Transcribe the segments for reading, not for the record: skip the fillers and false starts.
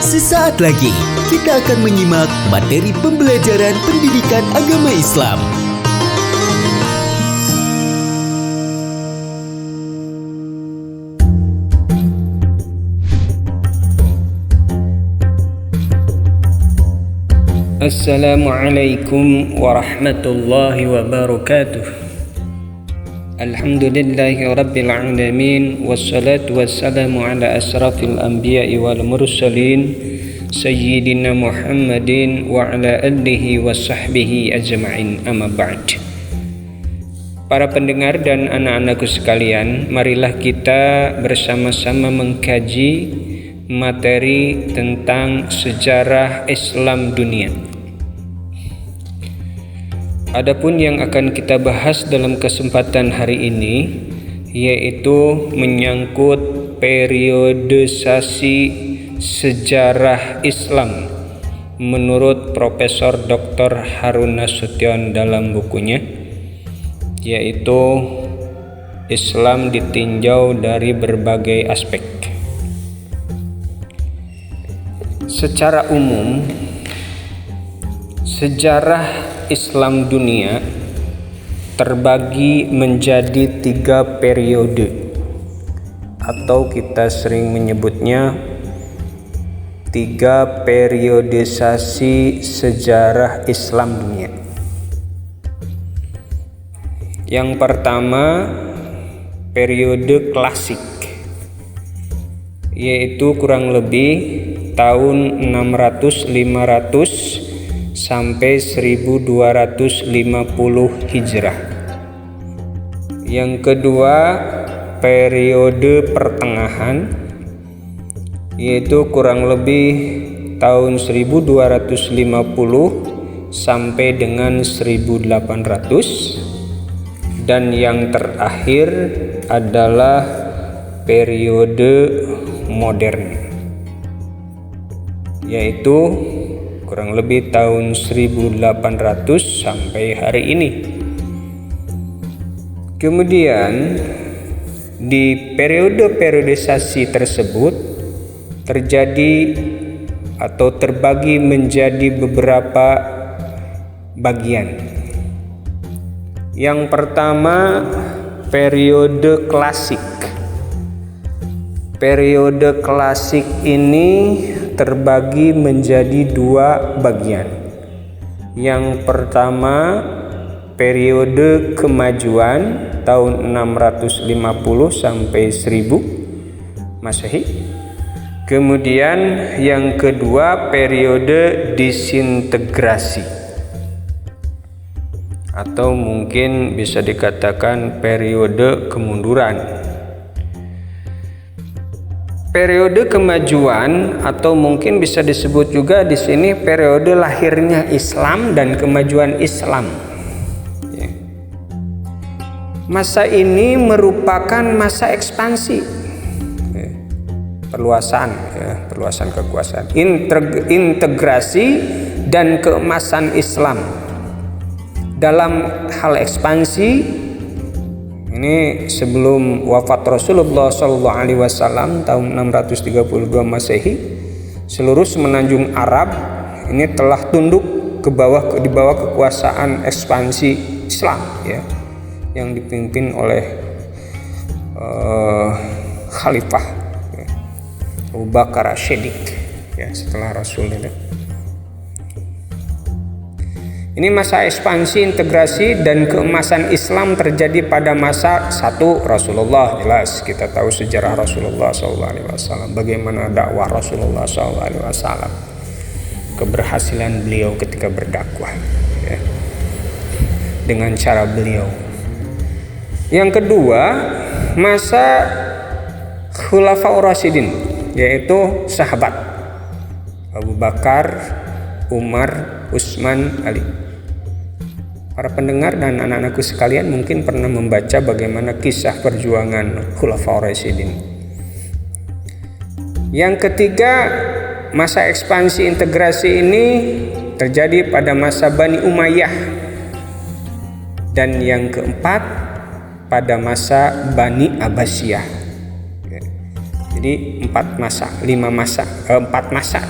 Sesaat lagi kita akan menyimak materi pembelajaran pendidikan agama Islam. Assalamualaikum warahmatullahi wabarakatuh. Alhamdulillahi rabbil alamin, wassalatu wassalamu ala asrafil anbiya'i wal mursalin sayyidina Muhammadin wa ala alihi wa sahbihi ajma'in, amma ba'd. Para pendengar dan anak-anakku sekalian, marilah kita bersama-sama mengkaji materi tentang sejarah Islam dunia. Adapun yang akan kita bahas dalam kesempatan hari ini yaitu menyangkut periodisasi sejarah Islam menurut Profesor Dr. Harun Nasution dalam bukunya, yaitu Islam ditinjau dari berbagai aspek. Secara umum, sejarah Islam dunia terbagi menjadi 3 periode, atau kita sering menyebutnya 3 periodisasi sejarah Islam dunia. Yang pertama, periode klasik, yaitu kurang lebih tahun 600-500 sampai 1250 Hijrah. Yang kedua, periode pertengahan, yaitu kurang lebih tahun 1250 sampai dengan 1800. Dan yang terakhir adalah periode modern, yaitu kurang lebih tahun 1800 sampai hari ini. Kemudian di periode-periodisasi tersebut terjadi atau terbagi menjadi beberapa bagian. Yang pertama, periode klasik. Periode klasik ini terbagi menjadi 2 bagian. Yang pertama, periode kemajuan tahun 650 sampai 1000 Masehi. Kemudian yang kedua, periode disintegrasi, atau mungkin bisa dikatakan periode kemunduran. Periode kemajuan, atau mungkin bisa disebut juga di sini periode lahirnya Islam dan kemajuan Islam. Masa ini merupakan masa ekspansi, perluasan kekuasaan, integrasi dan keemasan Islam. Dalam hal ekspansi ini, sebelum wafat Rasulullah SAW tahun 632 Masehi, seluruh semenanjung Arab ini telah tunduk di bawah kekuasaan ekspansi Islam, ya, yang dipimpin oleh Khalifah Abu Bakar As-Siddiq, ya, setelah Rasulullah. Ini masa ekspansi, integrasi, dan keemasan Islam terjadi pada masa 1 Rasulullah. Jelas kita tahu sejarah Rasulullah SAW, bagaimana dakwah Rasulullah SAW, keberhasilan beliau ketika berdakwah, ya, dengan cara beliau. Yang kedua, masa Khulafaur Rasyidin, yaitu sahabat Abu Bakar, Umar, Utsman, Ali. Para pendengar dan anak-anakku sekalian mungkin pernah membaca bagaimana kisah perjuangan Khulafaur Rasyidin. Yang ketiga, masa ekspansi integrasi ini terjadi pada masa Bani Umayyah. Dan yang keempat, pada masa Bani Abbasiyah. Jadi 4 masa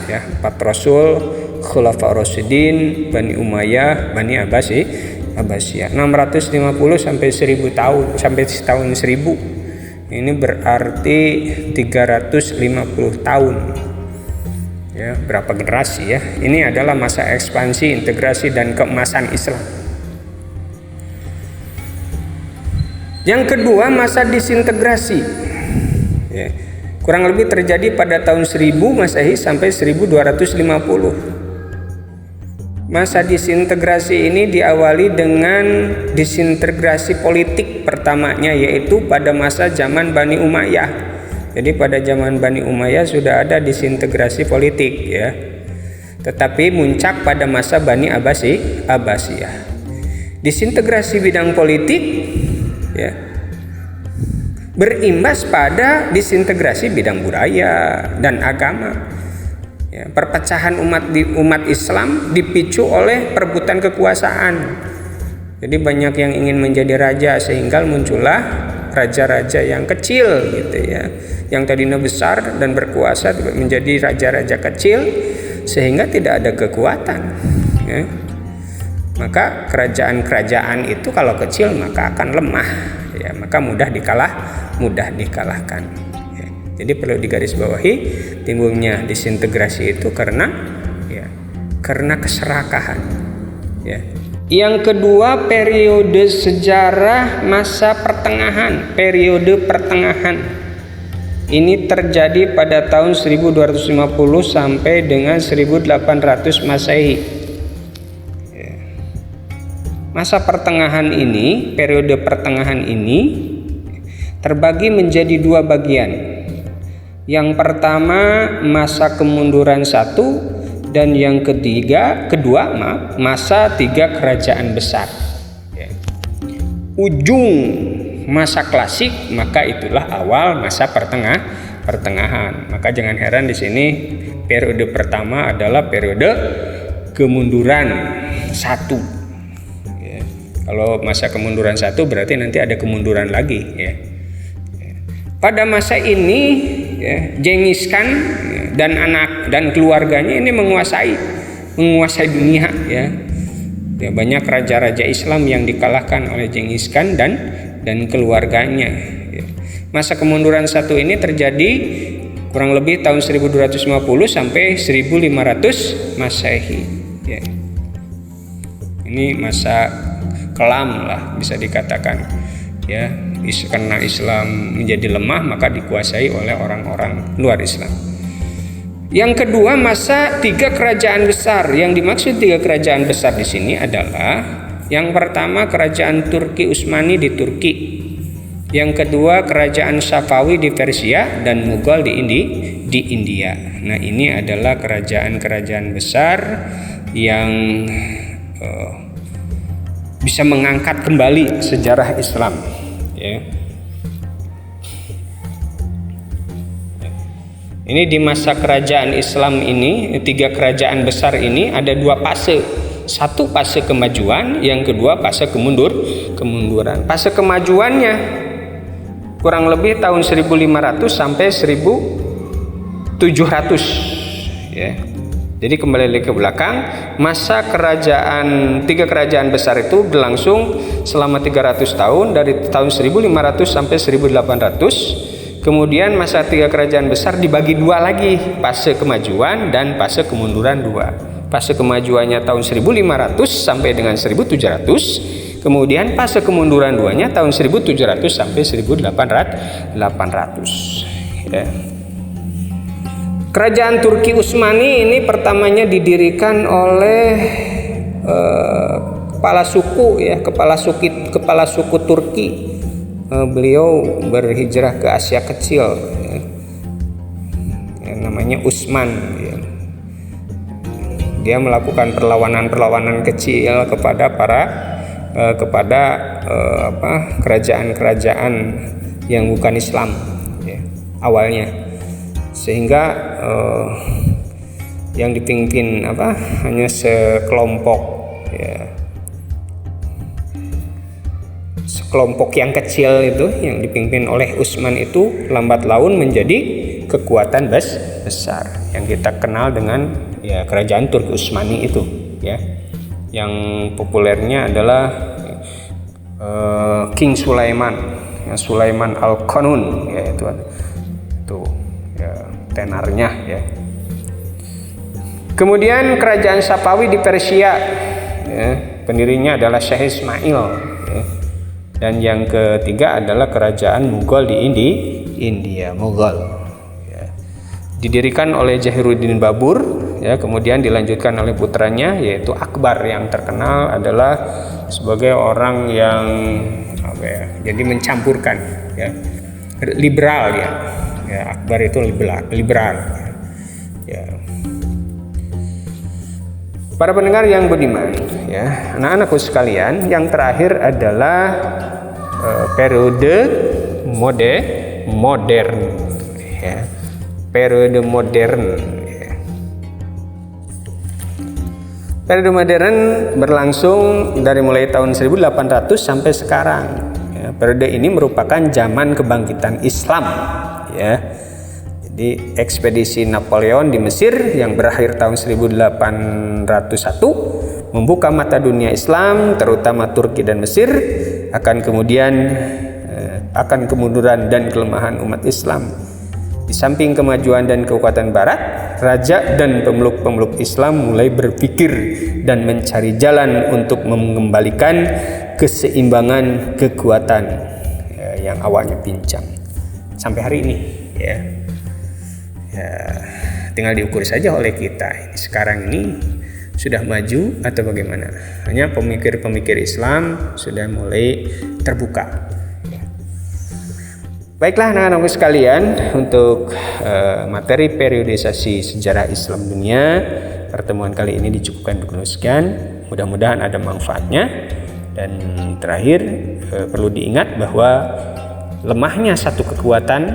ya, 4 rasul, Khulafa Rasyidin, Bani Umayyah, Bani Abbasiyah. 650 sampai 1000 tahun, sampai tahun 1000. Ini berarti 350 tahun. Ya, berapa generasi ya? Ini adalah masa ekspansi, integrasi dan keemasan Islam. Yang kedua, masa disintegrasi. Ya, kurang lebih terjadi pada tahun 1000 Masehi sampai 1250. Masa disintegrasi ini diawali dengan disintegrasi politik pertamanya, yaitu pada masa zaman Bani Umayyah. Jadi pada zaman Bani Umayyah sudah ada disintegrasi politik ya. Tetapi muncak pada masa Bani Abbasiyah. Disintegrasi bidang politik ya berimbas pada disintegrasi bidang budaya dan agama. Ya, perpecahan umat Islam dipicu oleh perebutan kekuasaan. Jadi banyak yang ingin menjadi raja sehingga muncullah raja-raja yang kecil gitu ya. Yang tadinya besar dan berkuasa menjadi raja-raja kecil sehingga tidak ada kekuatan. Ya. Maka kerajaan-kerajaan itu kalau kecil maka akan lemah. Ya, maka mudah dikalahkan. Ya, jadi perlu digarisbawahi timbulnya disintegrasi itu karena keserakahan. Ya. Yang kedua, periode sejarah masa pertengahan, periode pertengahan. Ini terjadi pada tahun 1250 sampai dengan 1800 Masehi. Masa pertengahan ini, periode pertengahan ini terbagi menjadi 2 bagian. Yang pertama masa kemunduran 1 dan yang kedua masa 3 kerajaan besar. Ujung masa klasik maka itulah awal masa pertengahan. Maka jangan heran di sini periode pertama adalah periode kemunduran 1. Kalau masa kemunduran 1 berarti nanti ada kemunduran lagi ya. Pada masa ini ya, Genghis Khan dan anak dan keluarganya ini menguasai dunia ya. Ya, banyak raja-raja Islam yang dikalahkan oleh Genghis Khan dan keluarganya ya. Masa kemunduran 1 ini terjadi kurang lebih tahun 1250 sampai 1500 Masehi ya. Ini masa kelam lah bisa dikatakan ya, karena Islam menjadi lemah maka dikuasai oleh orang-orang luar Islam. Yang kedua masa 3 kerajaan besar. Yang dimaksud 3 kerajaan besar di sini adalah yang pertama kerajaan Turki Utsmani di Turki, yang kedua kerajaan Safawi di Persia dan Mughal di India. Nah ini adalah kerajaan-kerajaan besar yang bisa mengangkat kembali sejarah Islam ya. Ini di masa kerajaan Islam ini, 3 kerajaan besar ini ada 2 fase. 1 fase kemajuan, yang kedua fase kemunduran. Fase kemajuannya kurang lebih tahun 1500 sampai 1700 ya. Jadi kembali lagi ke belakang, masa kerajaan 3 kerajaan besar itu berlangsung selama 300 tahun dari tahun 1500 sampai 1800. Kemudian masa 3 kerajaan besar dibagi 2 lagi, fase kemajuan dan fase kemunduran 2. Fase kemajuannya tahun 1500 sampai dengan 1700. Kemudian fase kemunduran 2-nya tahun 1700 sampai 1800. Ya. Kerajaan Turki Utsmani ini pertamanya didirikan oleh kepala suku Turki. Beliau berhijrah ke Asia Kecil ya. Yang namanya Utsman ya. Dia melakukan perlawanan kecil kepada kerajaan-kerajaan yang bukan Islam ya, awalnya. Sehingga yang dipimpin hanya sekelompok ya, sekelompok yang kecil itu yang dipimpin oleh Utsman itu lambat laun menjadi kekuatan besar yang kita kenal dengan ya kerajaan Turki Utsmani itu ya. Yang populernya adalah King Sulaiman, ya, Sulaiman Al-Qanun ya itu ya tenarnya ya. Kemudian kerajaan Safawi di Persia ya, pendirinya adalah Syekh Ismail ya. Dan yang ketiga adalah kerajaan Mughal di India, Mughal ya. Didirikan oleh Jahiruddin Babur ya, kemudian dilanjutkan oleh putranya yaitu Akbar, yang terkenal adalah sebagai orang yang jadi mencampurkan ya, liberal ya. Ya, Akbar itu liberal ya. Para pendengar yang budiman ya, anak-anakku sekalian, yang terakhir adalah periode modern ya. Periode modern ya. Periode modern berlangsung dari mulai tahun 1800 sampai sekarang ya. Periode ini merupakan zaman kebangkitan Islam ya. Jadi ekspedisi Napoleon di Mesir yang berakhir tahun 1801 membuka mata dunia Islam, terutama Turki dan Mesir, akan kemunduran dan kelemahan umat Islam. Di samping kemajuan dan kekuatan Barat, raja dan pemeluk-pemeluk Islam mulai berpikir dan mencari jalan untuk mengembalikan keseimbangan kekuatan ya, yang awalnya pincang sampai hari ini ya. Ya, tinggal diukur saja oleh kita sekarang ini sudah maju atau bagaimana. Hanya pemikir-pemikir Islam sudah mulai terbuka ya. Baiklah anak-anakku sekalian, untuk materi periodisasi sejarah Islam dunia, pertemuan kali ini dicukupkan dulu sekian. Mudah-mudahan ada manfaatnya. Dan terakhir perlu diingat bahwa lemahnya satu kekuatan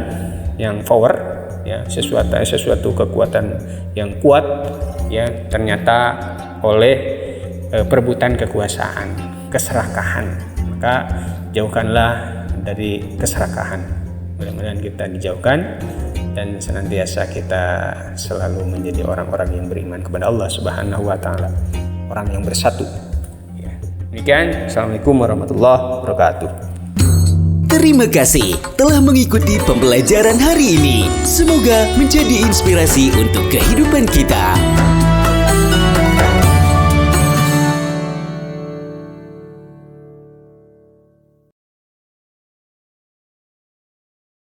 yang power ya, sesuatu kekuatan yang kuat ya, ternyata oleh perebutan kekuasaan, keserakahan. Maka jauhkanlah dari keserakahan. Mudah-mudahan kita dijauhkan dan senantiasa kita selalu menjadi orang-orang yang beriman kepada Allah Subhanahu wa taala, orang yang bersatu ya. Demikian, assalamualaikum warahmatullahi wabarakatuh. Terima kasih telah mengikuti pembelajaran hari ini. Semoga menjadi inspirasi untuk kehidupan kita.